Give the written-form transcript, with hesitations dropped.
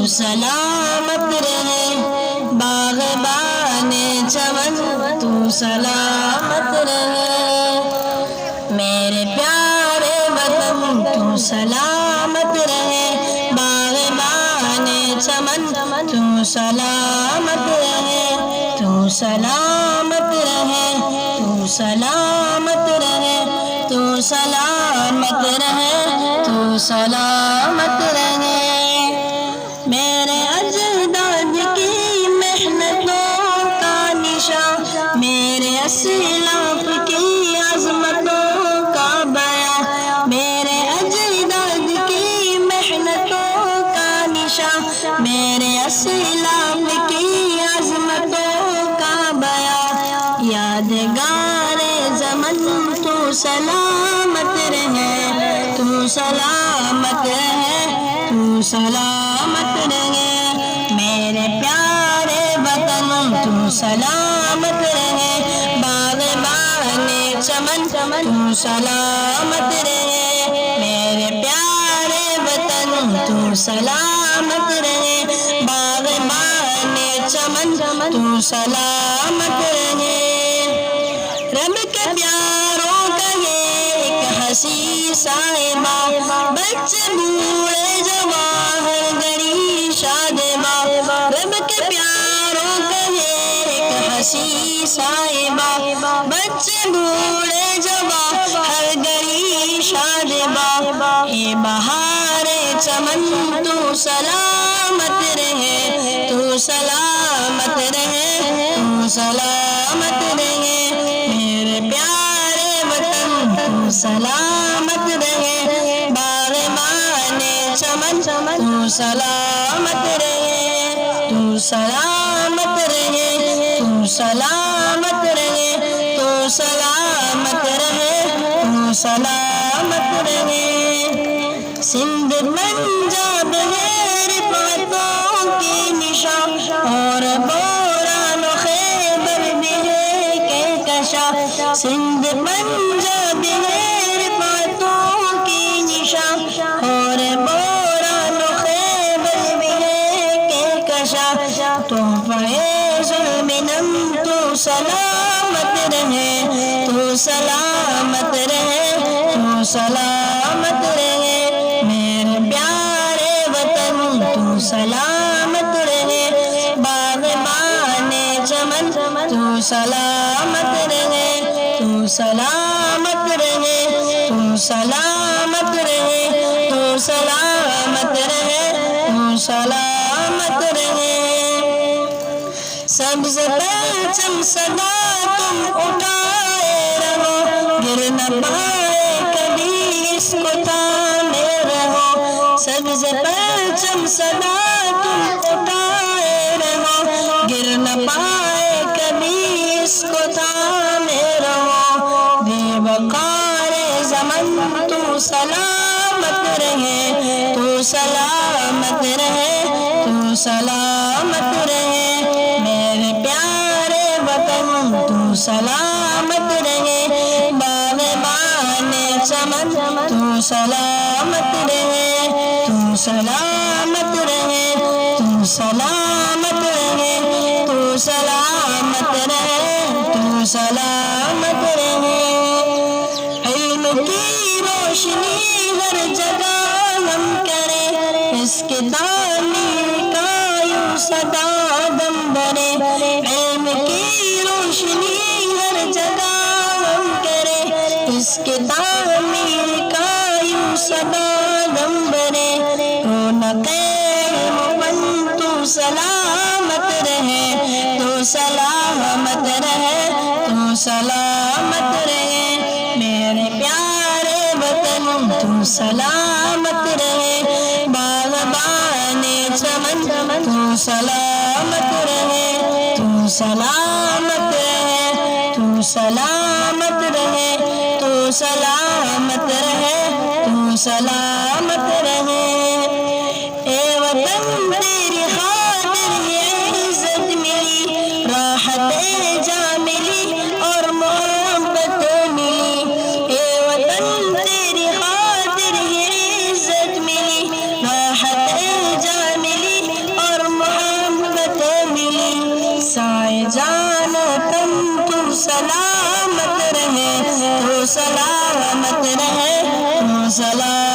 سلامت رہے، باغبان چمن تو سلامت رہے، میرے پیارے وطن تو سلامت رہے، باغبان چمن تو سلامت رہے، تو سلامت رہے، تو سلامت رہے، تو سلامت رہے، تو سلامت رہے، میرے اجداد کی محنتوں کا نشان، میرے اسلاف کی عظمتوں کا بیان، میرے اجداد کی محنتوں کا نشان، میرے اسلاف کی عظمتوں کا بیان، یادگار زمن تو سلامت رہے، تو سلامت رہے، تو سلامت رہے، میرے پیارے وطن تو سلامت رہے، باغبان چمن تو سلامت رہے، میرے پیارے وطن تو سلامت رہے، باغبان چمن تو سلامت رہے، رب کے پیاروں کا یہ ایک ہنسی صاحبہ، بچے بوڑھے جوان ہر گھڑی شاد باں، رب کے پیاروں کا یہ ایک ہنسی صاحبہ، بچے بوڑھے جوان ہر گھڑی شاد باں، اے بہار چمن تو سلامت رہے، تو سلامت رہے، تو سلامت رہے، میرے پیارے وطن تو سلامت رہے، باغبان چمن تو سلامت رہے، تو سلامت رہے، تو سلامت رہے، تو سلامت رہے، تو سلامت رہے، سندھ پنجاب ہے رفعتوں کی نشان، اور بوران و خیبر بھی ہے کہکشاں، سندھ پنجاب ہے رفعتوں کی نشان، اور بوران و خیبر بھی ہے کہکشاں، تحفہ ظلم تو سلامت رہے، تو سلامت رہے، تو سلامت رہے، میرے پیارے وطن تو سلامت رہے، باغبان چمن تو سلامت رہے، تو سلامت رہے، تو سلامت رہے، تو سلامت رہے، تو سلامت رہے، سبز پرچم سدا تم اٹھائے رہو، گر نہ پائے کبھی اس کو تھامے رہو، سبز پرچم سدا تم اٹھائے رہو، گر نہ پائے کبھی اس کو تھامے رہو، بے وقار زمن تو سلامت رہے، تو سلامت رہے، تو سلامت رہے، میرے پیارے وطن تو سلامت رہے، باغبان چمن تو سلامت رہے، تو سلامت رہے، تو سلامت رہے، تو سلامت رہے، تو سلامت رہے، علم کی روشنی ہر جگہ ہم کریں، اس کے تعمیر کا یوں صدا دم بھرے، علم کی روشنی ہر جگہ ہم کریں، اس کے تعمیر کا یوں صدا دم بھرے، رونق علم تو سلامت رہے، تو سلامت رہے، تو سلامت رہے، میرے پیارے وطن تو سلامت رہے، باغبان چمن تو سلامت رہے، تو سلامت رہے، تو سلامت رہے، تو سلامت رہے، تو سلامت رہے، اے وطن تیری خاطر یہ عزت ملی، راحت جاں ملی اور محبت ملی، اے وطن تیری خاطر یہ عزت ملی، راحت جاں ملی سلامت رہے، تو سلامت رہے، تو سلامت